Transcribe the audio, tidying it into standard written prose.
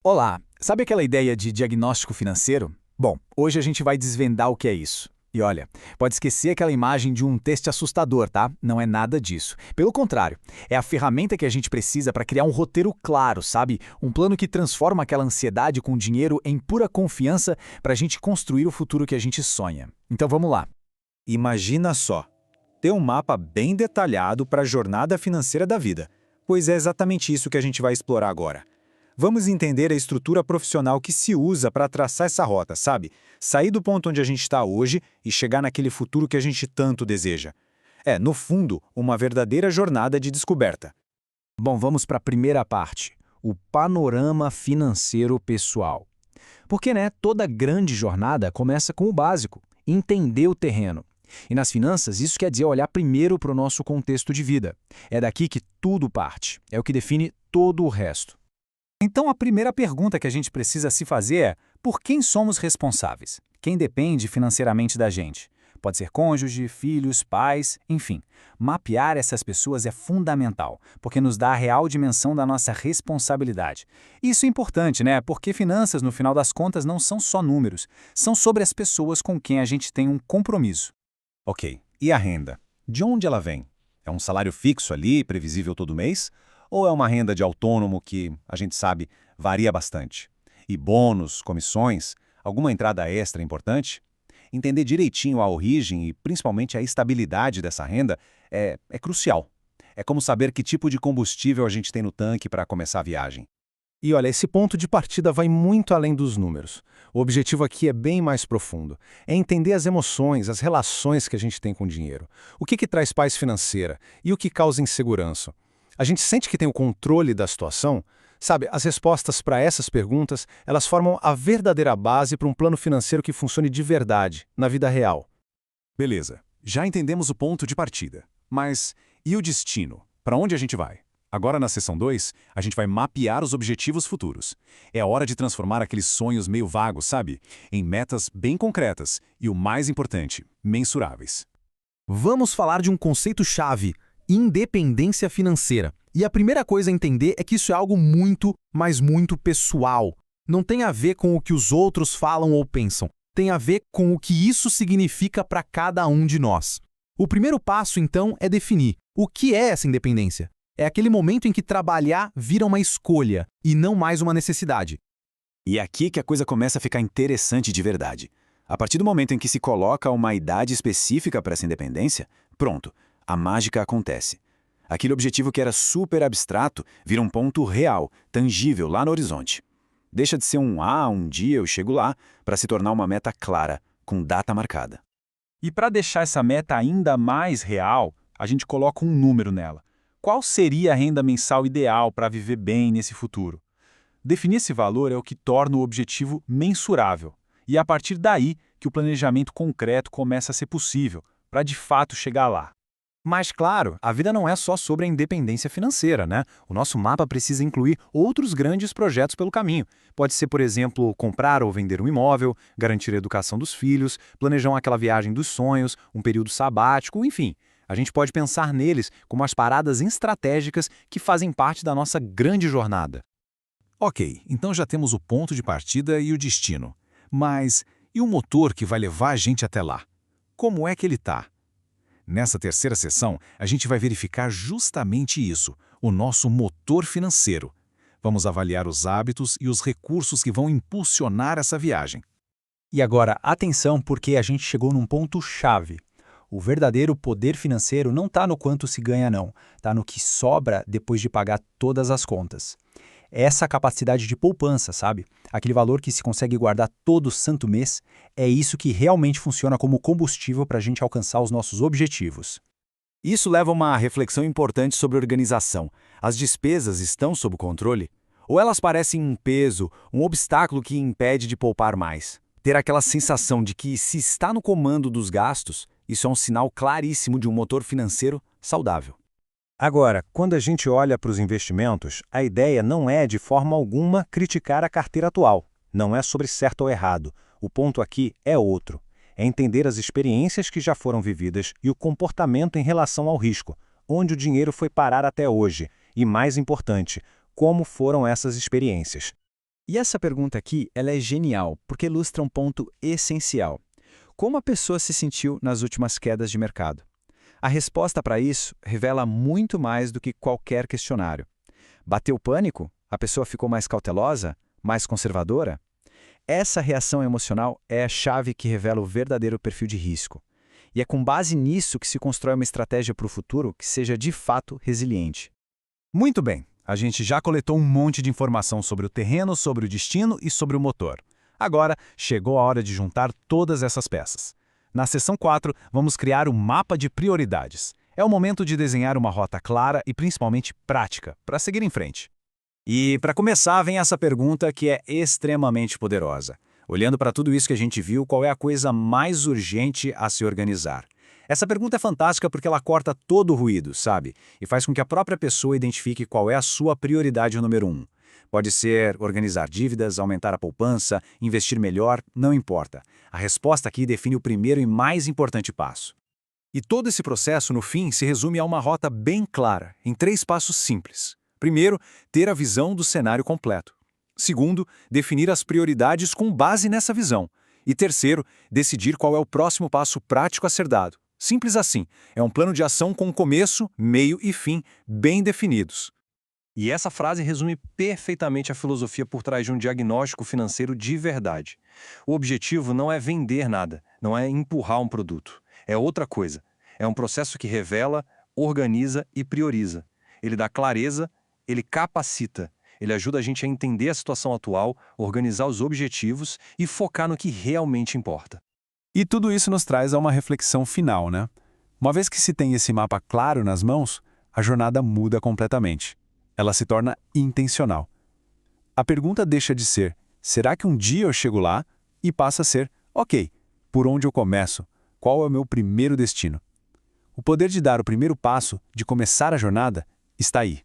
Olá, sabe aquela ideia de diagnóstico financeiro? Bom, hoje a gente vai desvendar o que é isso. E olha, pode esquecer aquela imagem de um teste assustador, tá? Não é nada disso. Pelo contrário, é a ferramenta que a gente precisa para criar um roteiro claro, sabe? Um plano que transforma aquela ansiedade com dinheiro em pura confiança para a gente construir o futuro que a gente sonha. Então vamos lá. Imagina só, ter um mapa bem detalhado para a jornada financeira da vida, pois é exatamente isso que a gente vai explorar agora. Vamos entender a estrutura profissional que se usa para traçar essa rota, sabe? Sair do ponto onde a gente está hoje e chegar naquele futuro que a gente tanto deseja. É, no fundo, uma verdadeira jornada de descoberta. Bom, vamos para a primeira parte, o panorama financeiro pessoal. Porque, né, toda grande jornada começa com o básico, entender o terreno. E nas finanças, isso quer dizer olhar primeiro para o nosso contexto de vida. É daqui que tudo parte, é o que define todo o resto. Então, a primeira pergunta que a gente precisa se fazer é: por quem somos responsáveis? Quem depende financeiramente da gente? Pode ser cônjuge, filhos, pais, enfim. Mapear essas pessoas é fundamental, porque nos dá a real dimensão da nossa responsabilidade. Isso é importante, né? Porque finanças, no final das contas, não são só números, são sobre as pessoas com quem a gente tem um compromisso. Ok, e a renda? De onde ela vem? É um salário fixo ali, previsível todo mês? Ou é uma renda de autônomo que, a gente sabe, varia bastante? E bônus, comissões, alguma entrada extra importante? Entender direitinho a origem e principalmente a estabilidade dessa renda é crucial. É como saber que tipo de combustível a gente tem no tanque para começar a viagem. E olha, esse ponto de partida vai muito além dos números. O objetivo aqui é bem mais profundo. É entender as emoções, as relações que a gente tem com o dinheiro. O que traz paz financeira e o que causa insegurança. A gente sente que tem o controle da situação? Sabe, as respostas para essas perguntas, elas formam a verdadeira base para um plano financeiro que funcione de verdade, na vida real. Beleza, já entendemos o ponto de partida. Mas e o destino? Para onde a gente vai? Agora, na seção 2, a gente vai mapear os objetivos futuros. É a hora de transformar aqueles sonhos meio vagos, sabe, em metas bem concretas e, o mais importante, mensuráveis. Vamos falar de um conceito-chave: independência financeira. E a primeira coisa a entender é que isso é algo muito, mas muito pessoal. Não tem a ver com o que os outros falam ou pensam. Tem a ver com o que isso significa para cada um de nós. O primeiro passo, então, é definir o que é essa independência. É aquele momento em que trabalhar vira uma escolha e não mais uma necessidade. E é aqui que a coisa começa a ficar interessante de verdade. A partir do momento em que se coloca uma idade específica para essa independência, pronto, a mágica acontece. Aquele objetivo que era super abstrato vira um ponto real, tangível lá no horizonte. Deixa de ser um dia eu chego lá, para se tornar uma meta clara, com data marcada. E para deixar essa meta ainda mais real, a gente coloca um número nela. Qual seria a renda mensal ideal para viver bem nesse futuro? Definir esse valor é o que torna o objetivo mensurável. E é a partir daí que o planejamento concreto começa a ser possível, para de fato chegar lá. Mas claro, a vida não é só sobre a independência financeira, né? O nosso mapa precisa incluir outros grandes projetos pelo caminho. Pode ser, por exemplo, comprar ou vender um imóvel, garantir a educação dos filhos, planejar aquela viagem dos sonhos, um período sabático, enfim. A gente pode pensar neles como as paradas estratégicas que fazem parte da nossa grande jornada. Ok, então já temos o ponto de partida e o destino. Mas e o motor que vai levar a gente até lá? Como é que ele está? Nessa terceira sessão, a gente vai verificar justamente isso, o nosso motor financeiro. Vamos avaliar os hábitos e os recursos que vão impulsionar essa viagem. E agora, atenção, porque a gente chegou num ponto-chave. O verdadeiro poder financeiro não está no quanto se ganha, não. Está no que sobra depois de pagar todas as contas. Essa capacidade de poupança, sabe? Aquele valor que se consegue guardar todo santo mês, é isso que realmente funciona como combustível para a gente alcançar os nossos objetivos. Isso leva a uma reflexão importante sobre organização. As despesas estão sob controle? Ou elas parecem um peso, um obstáculo que impede de poupar mais? Ter aquela sensação de que se está no comando dos gastos, isso é um sinal claríssimo de um motor financeiro saudável. Agora, quando a gente olha para os investimentos, a ideia não é, de forma alguma, criticar a carteira atual. Não é sobre certo ou errado. O ponto aqui é outro. É entender as experiências que já foram vividas e o comportamento em relação ao risco, onde o dinheiro foi parar até hoje. E, mais importante, como foram essas experiências. E essa pergunta aqui, ela é genial, porque ilustra um ponto essencial. Como a pessoa se sentiu nas últimas quedas de mercado? A resposta para isso revela muito mais do que qualquer questionário. Bateu pânico? A pessoa ficou mais cautelosa? Mais conservadora? Essa reação emocional é a chave que revela o verdadeiro perfil de risco. E é com base nisso que se constrói uma estratégia para o futuro que seja de fato resiliente. Muito bem, a gente já coletou um monte de informação sobre o terreno, sobre o destino e sobre o motor. Agora, chegou a hora de juntar todas essas peças. Na seção 4, vamos criar um mapa de prioridades. É o momento de desenhar uma rota clara e principalmente prática, para seguir em frente. E, para começar, vem essa pergunta que é extremamente poderosa. Olhando para tudo isso que a gente viu, qual é a coisa mais urgente a se organizar? Essa pergunta é fantástica porque ela corta todo o ruído, sabe? E faz com que a própria pessoa identifique qual é a sua prioridade número 1. Pode ser organizar dívidas, aumentar a poupança, investir melhor, não importa. A resposta aqui define o primeiro e mais importante passo. E todo esse processo, no fim, se resume a uma rota bem clara, em 3 passos simples. Primeiro, ter a visão do cenário completo. Segundo, definir as prioridades com base nessa visão. E terceiro, decidir qual é o próximo passo prático a ser dado. Simples assim, é um plano de ação com começo, meio e fim bem definidos. E essa frase resume perfeitamente a filosofia por trás de um diagnóstico financeiro de verdade. O objetivo não é vender nada, não é empurrar um produto. É outra coisa. É um processo que revela, organiza e prioriza. Ele dá clareza, ele capacita. Ele ajuda a gente a entender a situação atual, organizar os objetivos e focar no que realmente importa. E tudo isso nos traz a uma reflexão final, né? Uma vez que se tem esse mapa claro nas mãos, a jornada muda completamente. Ela se torna intencional. A pergunta deixa de ser, será que um dia eu chego lá? E passa a ser, ok, por onde eu começo? Qual é o meu primeiro destino? O poder de dar o primeiro passo, de começar a jornada, está aí.